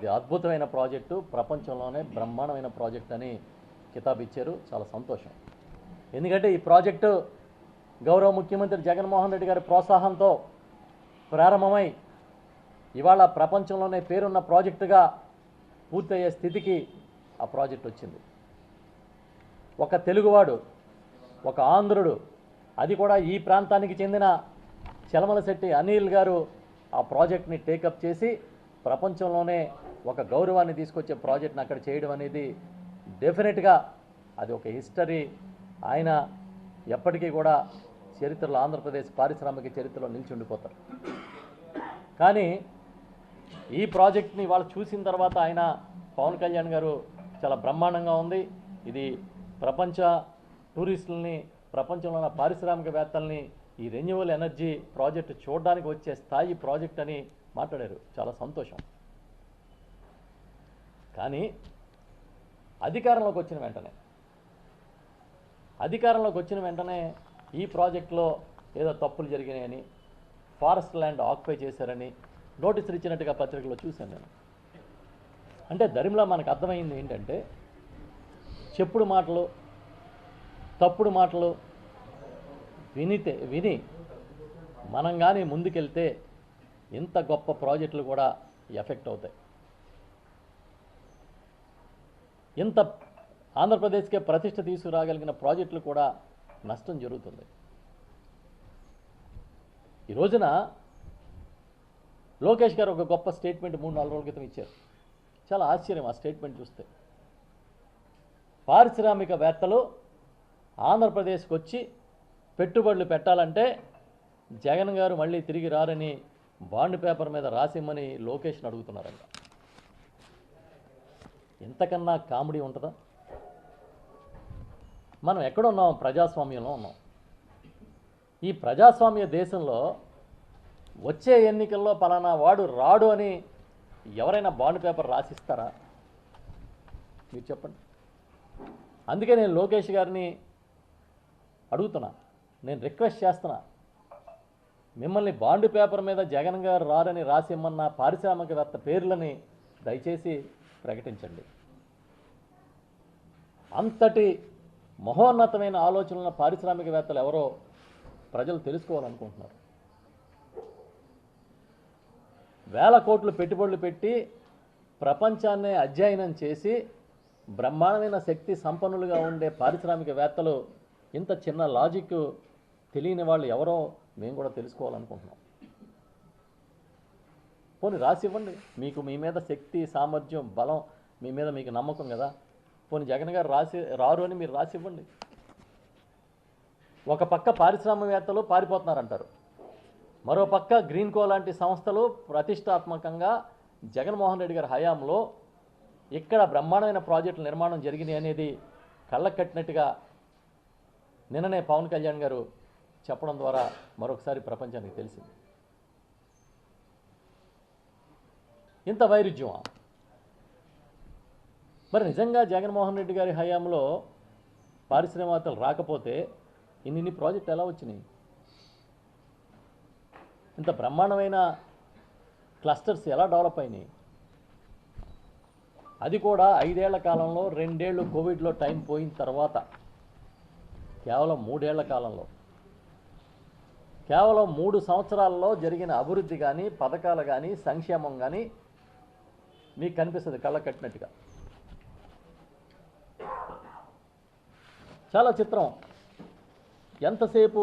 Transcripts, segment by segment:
ఇది అద్భుతమైన ప్రాజెక్టు, ప్రపంచంలోనే బ్రహ్మాండమైన ప్రాజెక్ట్ అని కితాబు ఇచ్చారు. చాలా సంతోషం. ఎందుకంటే ఈ ప్రాజెక్టు గౌరవ ముఖ్యమంత్రి జగన్మోహన్ రెడ్డి గారి ప్రోత్సాహంతో ప్రారంభమై ఇవాళ ప్రపంచంలోనే పేరున్న ప్రాజెక్టుగా పూర్తయ్యే స్థితికి ఆ ప్రాజెక్ట్ వచ్చింది. ఒక తెలుగువాడు, ఒక ఆంధ్రుడు, అది కూడా ఈ ప్రాంతానికి చెందిన చలమలశెట్టి అనిల్ గారు ఆ ప్రాజెక్ట్ని టేకప్ చేసి ప్రపంచంలోనే ఒక గౌరవాన్ని తీసుకొచ్చే ప్రాజెక్ట్ని అక్కడ చేయడం అనేది డెఫినెట్గా అది ఒక హిస్టరీ. ఆయన ఎప్పటికీ కూడా చరిత్రలో, ఆంధ్రప్రదేశ్ పారిశ్రామిక చరిత్రలో నిలిచి ఉండిపోతారు. కానీ ఈ ప్రాజెక్ట్ని వాళ్ళు చూసిన తర్వాత ఆయన పవన్ కళ్యాణ్ గారు చాలా బ్రహ్మాండంగా ఉంది, ఇది ప్రపంచ టూరిస్టులని, ప్రపంచంలో ఉన్న పారిశ్రామికవేత్తల్ని ఈ రెన్యూవల్ ఎనర్జీ ప్రాజెక్టు చూడడానికి వచ్చే స్థాయి ప్రాజెక్ట్ అని మాట్లాడారు. చాలా సంతోషం. కానీ అధికారంలోకి వచ్చిన వెంటనే ఈ ప్రాజెక్టులో ఏదో తప్పులు జరిగినాయని, ఫారెస్ట్ ల్యాండ్ ఆక్యుపై చేశారని నోటీసులు ఇచ్చినట్టుగా పత్రికలో చూశాను నేను. అంటే దరిమిలా మనకు అర్థమైంది ఏంటంటే, చెప్పుడు మాటలు, తప్పుడు మాటలు విని మనం కానీ ముందుకెళ్తే ఇంత గొప్ప ప్రాజెక్టులు కూడా ఎఫెక్ట్ అవుతాయి. ఇంత ఆంధ్రప్రదేశ్కే ప్రతిష్ట తీసుకురాగలిగిన ప్రాజెక్టులు కూడా నష్టం జరుగుతుంది. ఈ రోజున లోకేష్ గారు ఒక గొప్ప స్టేట్మెంట్ 3-4 రోజుల క్రితం ఇచ్చారు. చాలా ఆశ్చర్యం ఆ స్టేట్మెంట్ చూస్తే. పారిశ్రామికవేత్తలు ఆంధ్రప్రదేశ్కి వచ్చి పెట్టుబడులు పెట్టాలంటే జగన్ గారు మళ్ళీ తిరిగి రారని బాండ్ పేపర్ మీద రాసిమ్మని లోకేష్ని అడుగుతున్నారంట. ఎంతకన్నా కామెడీ ఉంటుందా? మనం ఎక్కడున్నాం? ప్రజాస్వామ్యంలో ఉన్నాం. ఈ ప్రజాస్వామ్య దేశంలో వచ్చే ఎన్నికల్లో పలానా వాడు రాడు అని ఎవరైనా బాండ్ పేపర్ రాసిస్తారా? మీరు చెప్పండి. అందుకే నేను లోకేష్ గారిని అడుగుతున్నా, నేను రిక్వెస్ట్ చేస్తున్నా, మిమ్మల్ని బాండ్ పేపర్ మీద జగన్ గారు రారని రాసిమ్మన్న పారిశ్రామికవేత్త పేర్లని దయచేసి ప్రకటించండి. అంతటి మహోన్నతమైన ఆలోచనల పారిశ్రామికవేత్తలు ఎవరో ప్రజలు తెలుసుకోవాలనుకుంటున్నారు. వేల కోట్లు పెట్టుబడులు పెట్టి ప్రపంచాన్నే అధ్యయనం చేసి బ్రహ్మాండమైన శక్తి సంపన్నులుగా ఉండే పారిశ్రామికవేత్తలు ఇంత చిన్న లాజిక్ తెలియని వాళ్ళు ఎవరో మేము కూడా తెలుసుకోవాలనుకుంటున్నాం. పోనీ రాసివ్వండి. మీకు మీ మీద శక్తి, సామర్థ్యం, బలం, మీ మీద మీకు నమ్మకం కదా. పోనీ జగన్ గారు రారు అని మీరు రాసివ్వండి. ఒక పక్క పారిశ్రామికవేత్తలు పారిపోతున్నారంటారు, మరో పక్క గ్రీన్ కో లాంటి సంస్థలు ప్రతిష్టాత్మకంగా జగన్మోహన్ రెడ్డి గారి హయాంలో ఇక్కడ బ్రహ్మాండమైన ప్రాజెక్టుల నిర్మాణం జరిగినాయి అనేది కళ్ళకు కట్టినట్టుగా నిన్ననే పవన్ కళ్యాణ్ గారు చెప్పడం ద్వారా మరొకసారి ప్రపంచానికి తెలిసింది. ఇంత వైరుధ్యమా? మరి నిజంగా జగన్మోహన్ రెడ్డి గారి హయాంలో పారిశ్రామికవేత్తలు రాకపోతే ఇన్ని ప్రాజెక్టులు ఎలా వచ్చినాయి? ఇంత బ్రహ్మాండమైన క్లస్టర్స్ ఎలా డెవలప్ అయినాయి? అది కూడా 5 ఏళ్ల కాలంలో, 2 ఏళ్ళు కోవిడ్లో టైం పోయిన తర్వాత, కేవలం 3 ఏళ్ల కాలంలో, కేవలం 3 సంవత్సరాల్లో జరిగిన అభివృద్ధి కానీ, పథకాలు కానీ, సంక్షేమం కానీ మీకు కనిపిస్తుంది కళ్ళ కట్టినట్టుగా. చాలా చిత్రం. ఎంతసేపు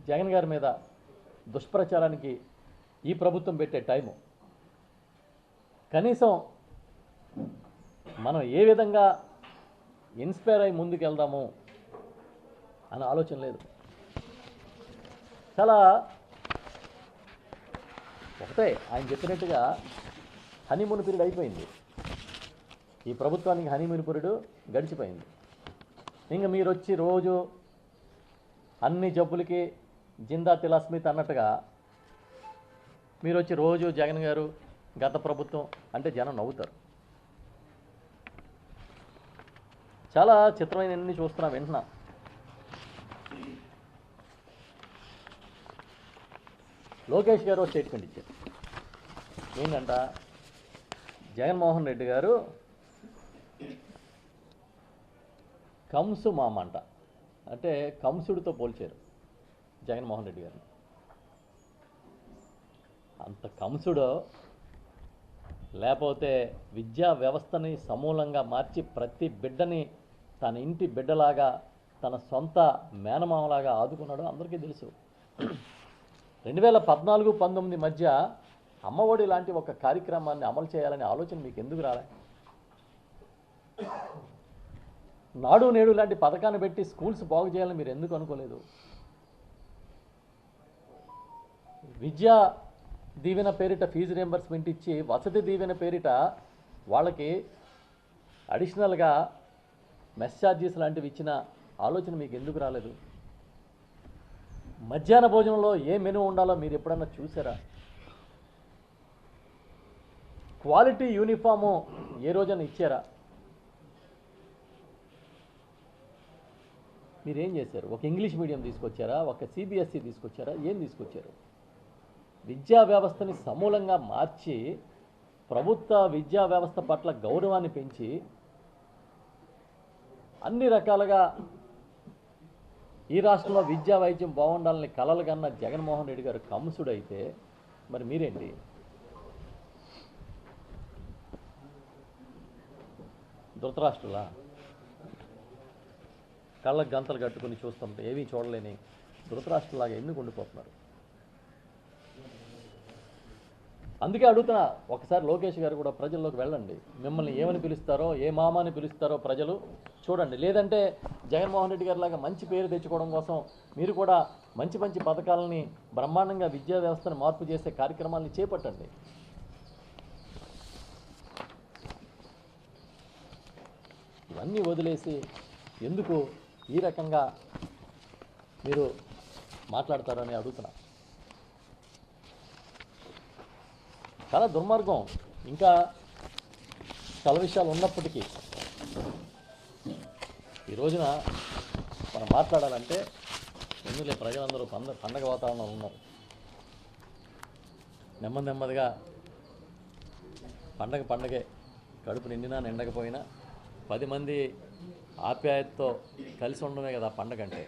జగన్ గారి మీద దుష్ప్రచారానికి ఈ ప్రభుత్వం పెట్టే టైము, కనీసం మనం ఏ విధంగా ఇన్స్పైర్ అయి ముందుకు వెళ్దాము అనే ఆలోచన లేదు. చాలా ఒకటే ఆయన చెప్పినట్టుగా హనీమూన్ పీరియడ్ అయిపోయింది. ఈ ప్రభుత్వానికి హనీమూన్ పీరియడ్ గడిచిపోయింది. ఇంకా మీరు వచ్చి రోజు అన్ని జబ్బులకి జిందా తిలాస్మిత్ అన్నట్టుగా మీరు వచ్చి రోజు జగన్ గారు, గత ప్రభుత్వం అంటే జనం నవ్వుతారు. చాలా చిత్రమైనవన్నీ చూస్తున్నా, వింటున్నా. లోకేష్ గారు స్టేట్మెంట్ ఇచ్చారు. ఏంటంట, జగన్మోహన్ రెడ్డి గారు కంసు మామ అంట, అంటే కంసుడితో పోల్చారు జగన్మోహన్ రెడ్డి గారిని. అంత కంసుడో లేకపోతే విద్యా వ్యవస్థని సమూలంగా మార్చి ప్రతి బిడ్డని తన ఇంటి బిడ్డలాగా తన సొంత మేనమామలాగా ఆదుకున్నాడో అందరికీ తెలుసు. 2014-19 మధ్య అమ్మఒడి లాంటి ఒక కార్యక్రమాన్ని అమలు చేయాలనే ఆలోచన మీకు ఎందుకు రాలే? నాడు నేడు లాంటి పథకాన్ని పెట్టి స్కూల్స్ బాగు చేయాలని మీరు ఎందుకు అనుకోలేదు? విద్యా దీవెన పేరిట ఫీజు రియంబర్స్మెంట్ ఇచ్చి వసతి దీవెన పేరిట వాళ్ళకి అడిషనల్గా మెస్ ఛార్జెస్ లాంటివి ఇచ్చిన ఆలోచన మీకు ఎందుకు రాలేదు? మధ్యాహ్న భోజనంలో ఏ మెనూ ఉండాలో మీరు ఎప్పుడన్నా చూసారా? క్వాలిటీ యూనిఫాము ఏ రోజైనా ఇచ్చారా? మీరేం చేశారు? ఒక ఇంగ్లీష్ మీడియం తీసుకొచ్చారా? ఒక సిబిఎస్ఈ తీసుకొచ్చారా? ఏం తీసుకొచ్చారు? విద్యా వ్యవస్థని సమూలంగా మార్చి ప్రభుత్వ విద్యా వ్యవస్థ పట్ల గౌరవాన్ని పెంచి అన్ని రకాలుగా ఈ రాష్ట్రంలో విద్యా వైద్యం బాగుండాలని కలలు కన్న జగన్మోహన్ రెడ్డి గారు కంసుడైతే మరి మీరేంటి? ధృతరాష్ట్రులా? కళ్ళకు గంతలు కట్టుకుని చూస్తుంటే ఏమీ చూడలేని ధృతరాష్ట్రులాగా ఎందుకు ఉండిపోతున్నారు? అందుకే అడుగుతున్నా, ఒకసారి లోకేష్ గారు కూడా ప్రజల్లోకి వెళ్ళండి. మిమ్మల్ని ఏమని పిలుస్తారో, ఏ మామాని పిలుస్తారో ప్రజలు చూడండి. లేదంటే జగన్మోహన్ రెడ్డి గారి లాగా మంచి పేరు తెచ్చుకోవడం కోసం మీరు కూడా మంచి మంచి పథకాలని బ్రహ్మాండంగా విద్యా వ్యవస్థను మార్పు చేసే కార్యక్రమాలని చేపట్టండి. ఇవన్నీ వదిలేసి ఎందుకు ఈ రకంగా మీరు మాట్లాడతారని అడుగుతున్నా. చాలా దుర్మార్గం. ఇంకా చాలా విషయాలు ఉన్నప్పటికీ ఈ రోజున మనం మాట్లాడాలంటే ఎందుకులే, ప్రజలందరూ పండగ వాతావరణంలో ఉన్నారు. నెమ్మదిగా పండగే, కడుపు నిండినా నిండకపోయినా 10 మంది ఆప్యాయతతో కలిసి ఉండడమే కదా పండగ అంటే.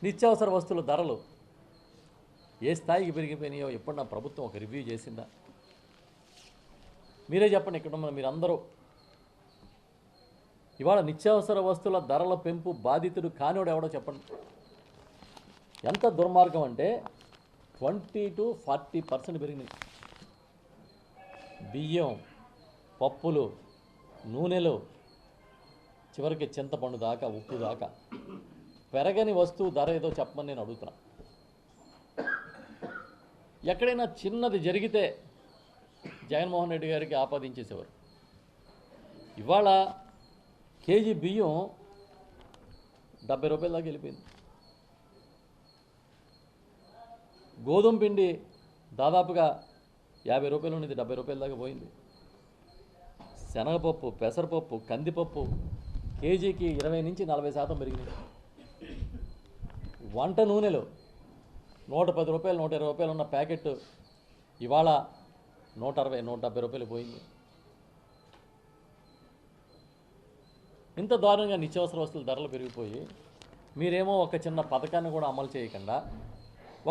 నిత్యావసర వస్తువుల ధరలు ఏ స్థాయికి పెరిగిపోయినాయో ఎప్పుడు నా ప్రభుత్వం ఒక రివ్యూ చేసిందా? మీరే చెప్పండి. ఇక్కడ ఉన్న మీరందరూ ఇవాళ నిత్యావసర వస్తువుల ధరల పెంపు బాధితుడు కానివాడు ఎవడో చెప్పండి. ఎంత దుర్మార్గం అంటే 20 to 40% పెరిగినాయి. బియ్యం, పప్పులు, నూనెలు, చివరికి చింతపండు దాకా, ఉప్పు దాకా పెరగని వస్తువు ధర ఏదో చెప్పమని నేను అడుగుతున్నా. ఎక్కడైనా చిన్నది జరిగితే జగన్మోహన్ రెడ్డి గారికి ఆపాదించేసేవారు. ఇవాళ కేజీ బియ్యం 70 రూపాయల దాకా వెళ్ళిపోయింది. గోధుమ పిండి దాదాపుగా 50 రూపాయలు ఉన్నది 70 రూపాయల దాకా పోయింది. శనగపప్పు, పెసరపప్పు, కందిపప్పు కేజీకి 20 నుంచి 40% పెరిగినాయి. వంట నూనెలు 110 రూపాయలు, 120 రూపాయలు ఉన్న ప్యాకెట్ ఇవాళ 160, 170 రూపాయలు పోయింది. ఇంత దారుణంగా నిత్యావసర వస్తువుల ధరలు పెరిగిపోయి మీరేమో ఒక చిన్న పథకాన్ని కూడా అమలు చేయకుండా,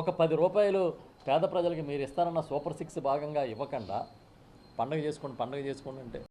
ఒక 10 రూపాయలు పేద ప్రజలకి మీరు ఇస్తారన్న సూపర్ 6 భాగంగా ఇవ్వకుండా పండగ చేసుకోండి అంటే